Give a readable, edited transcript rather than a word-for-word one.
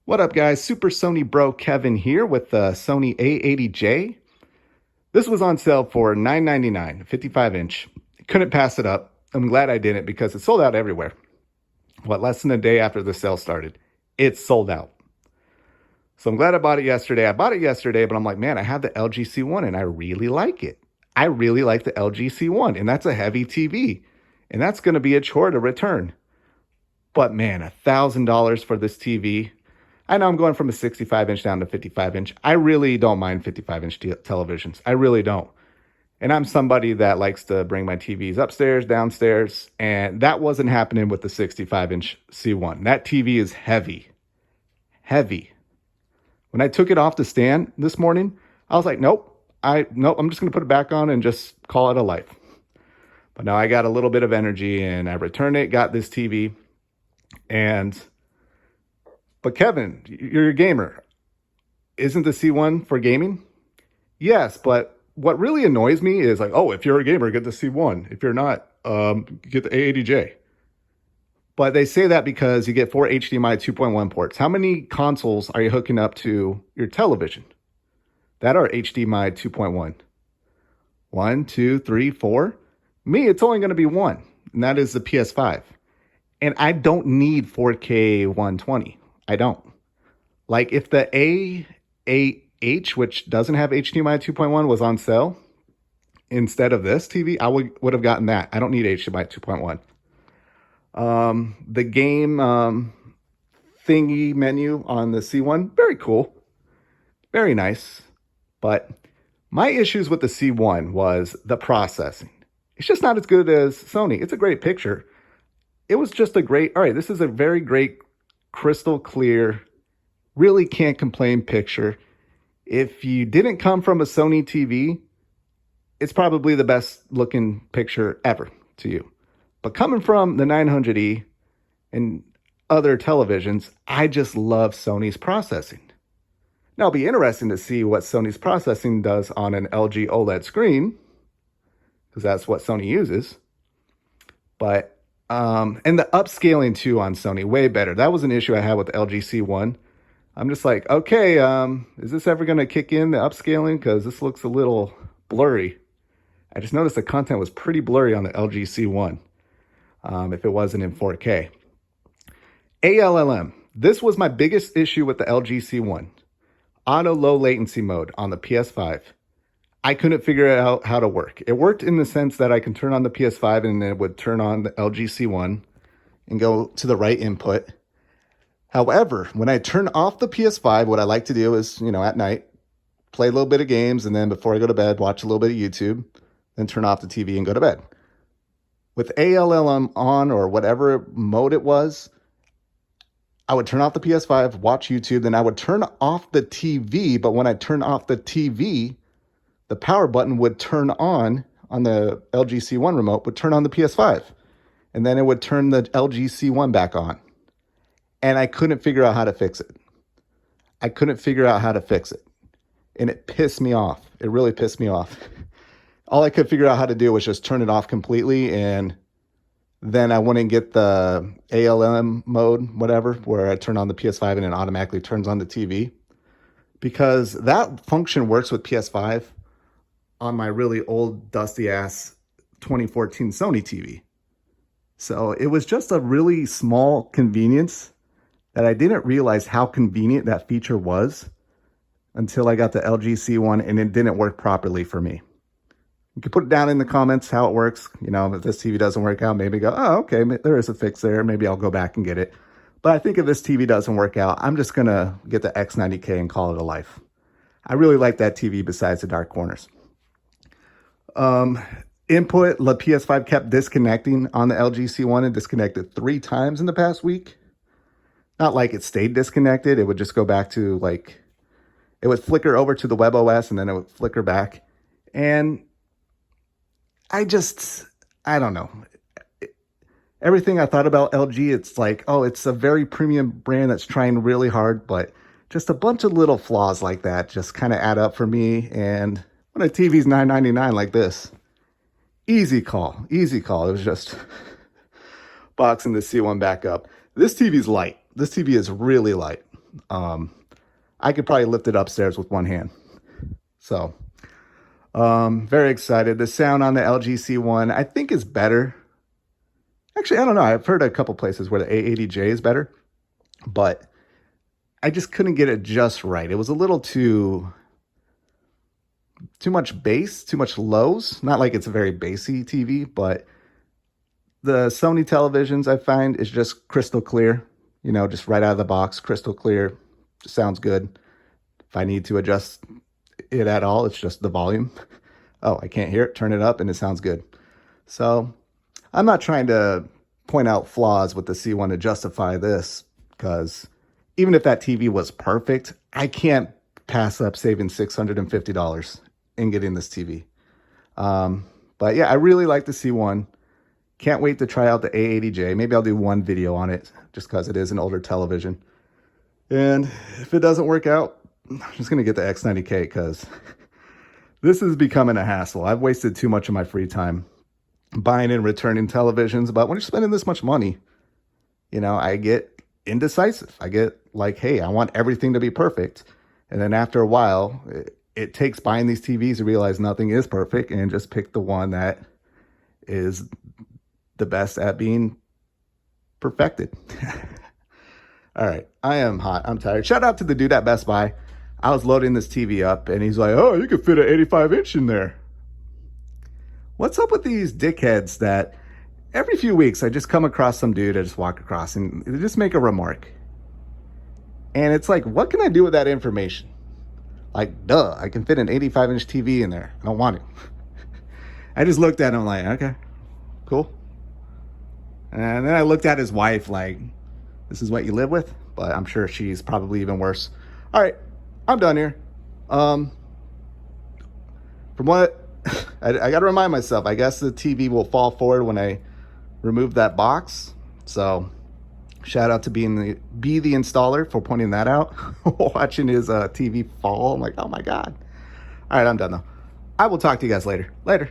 What up, guys? Super Sony bro Kevin here with the Sony A80J. This was on sale for $9.99, 55-inch. Couldn't pass it up. I'm glad I didn't because it sold out everywhere. Less than a day after the sale started, it's sold out. So I'm glad I bought it yesterday. I bought it yesterday, but I'm like, man, I have the LG C1 and I really like it. I really like the LG C1, and that's a heavy TV, and that's going to be a chore to return. But man, $1,000 for this TV. I know I'm going from a 65-inch down to 55-inch. I really don't mind 55-inch televisions. I really don't. And I'm somebody that likes to bring my TVs upstairs, downstairs, and that wasn't happening with the 65-inch C1. That TV is heavy. Heavy. When I took it off the stand this morning, I was like, nope, I'm just going to put it back on and just call it a life. But now I got a little bit of energy and I returned it, got this TV, But Kevin, you're a gamer. Isn't the C1 for gaming? Yes, but what really annoys me is like, oh, if you're a gamer, get the C1. If you're not, get the A80J. But they say that because you get 4 HDMI 2.1 ports. How many consoles are you hooking up to your television that are HDMI 2.1? 1, 2, 3, 4. Me, it's only going to be one, and that is the PS5. And I don't need 4K 120. I don't. Like if the A8H, which doesn't have HDMI 2.1, was on sale instead of this TV, I would have gotten that. I don't need HDMI 2.1. The game thingy menu on the C1, very cool. Very nice. But my issues with the C1 was the processing. It's just not as good as Sony. It's a great picture. It was just a great, all right, this is a very great, crystal clear, really can't complain picture. If you didn't come from a Sony TV, it's probably the best looking picture ever to you. But coming from the 900E and other televisions, I just love Sony's processing. Now, it'll be interesting to see what Sony's processing does on an LG OLED screen, because that's what Sony uses. But and the upscaling too on Sony, way better. That was an issue I had with the LG C1. I'm just like, okay, is this ever going to kick in, the upscaling? Because this looks a little blurry. I just noticed the content was pretty blurry on the LG C1 if it wasn't in 4K. ALLM. This was my biggest issue with the LG C1. Auto low latency mode on the PS5. I couldn't figure out how to work. It worked in the sense that I can turn on the PS5 and it would turn on the LG C1 and go to the right input. However, when I turn off the PS5, what I like to do is, at night, play a little bit of games, and then before I go to bed, watch a little bit of YouTube, then turn off the TV and go to bed. With ALLM on or whatever mode it was, I would turn off the PS5, watch YouTube, then I would turn off the TV, but when I turn off the TV, the power button would turn on the LG C1 remote, would turn on the PS5. And then it would turn the LG C1 back on. And I couldn't figure out how to fix it. And it pissed me off. It really pissed me off. All I could figure out how to do was just turn it off completely, and then I wouldn't get the ALM mode, whatever, where I turn on the PS5 and it automatically turns on the TV. Because that function works with PS5 on my really old, dusty-ass 2014 Sony TV. So it was just a really small convenience that I didn't realize how convenient that feature was until I got the LG C1 and it didn't work properly for me. You can put it down in the comments how it works. If this TV doesn't work out, maybe go, oh, okay, there is a fix there. Maybe I'll go back and get it. But I think if this TV doesn't work out, I'm just going to get the X90K and call it a life. I really like that TV besides the dark corners. Input, the PS5 kept disconnecting on the LG C1 and disconnected 3 times in the past week. Not like it stayed disconnected. It would just go back to it would flicker over to the WebOS and then it would flicker back. And I don't know. Everything I thought about LG, it's like, oh, it's a very premium brand that's trying really hard, but just a bunch of little flaws like that just kind of add up for me. And when a TV's $9.99 like this, easy call. It was just boxing the C1 back up. This TV's light. This TV is really light. I could probably lift it upstairs with one hand. So, very excited. The sound on the LG C1, I think, is better. Actually, I don't know. I've heard a couple places where the A80J is better, but I just couldn't get it just right. It was a little too much bass, too much lows. Not like it's a very bassy TV, but the Sony televisions I find is just crystal clear. You know, just right out of the box, crystal clear. Just sounds good. If I need to adjust it at all, it's just the volume. Oh, I can't hear it. Turn it up and it sounds good. So I'm not trying to point out flaws with the C1 to justify this, because even if that TV was perfect, I can't pass up saving $650 in getting this TV. But yeah, I really like the C1. Can't wait to try out the A80J. Maybe I'll do one video on it just because it is an older television. And if it doesn't work out, I'm just going to get the X90K because this is becoming a hassle. I've wasted too much of my free time buying and returning televisions. But when you're spending this much money, you know, I get indecisive. I get like, hey, I want everything to be perfect. And then after a while, it takes buying these TVs to realize nothing is perfect and just pick the one that is the best at being perfected. All right, I am hot. I'm tired. Shout out to the dude at Best Buy. I was loading this TV up and he's like, oh, you could fit an 85-inch in there. What's up with these dickheads that every few weeks I just come across some dude I just walk across and they just make a remark. And it's like, what can I do with that information? Like, duh, I can fit an 85-inch TV in there. I don't want it. I just looked at him like, okay, cool. And then I looked at his wife like, this is what you live with? But I'm sure she's probably even worse. All right, I'm done here. From what I got to remind myself, I guess the TV will fall forward when I remove that box. So shout out to Be the installer for pointing that out. Watching his TV fall, I'm like, oh my God. All right, I'm done though. I will talk to you guys later. Later.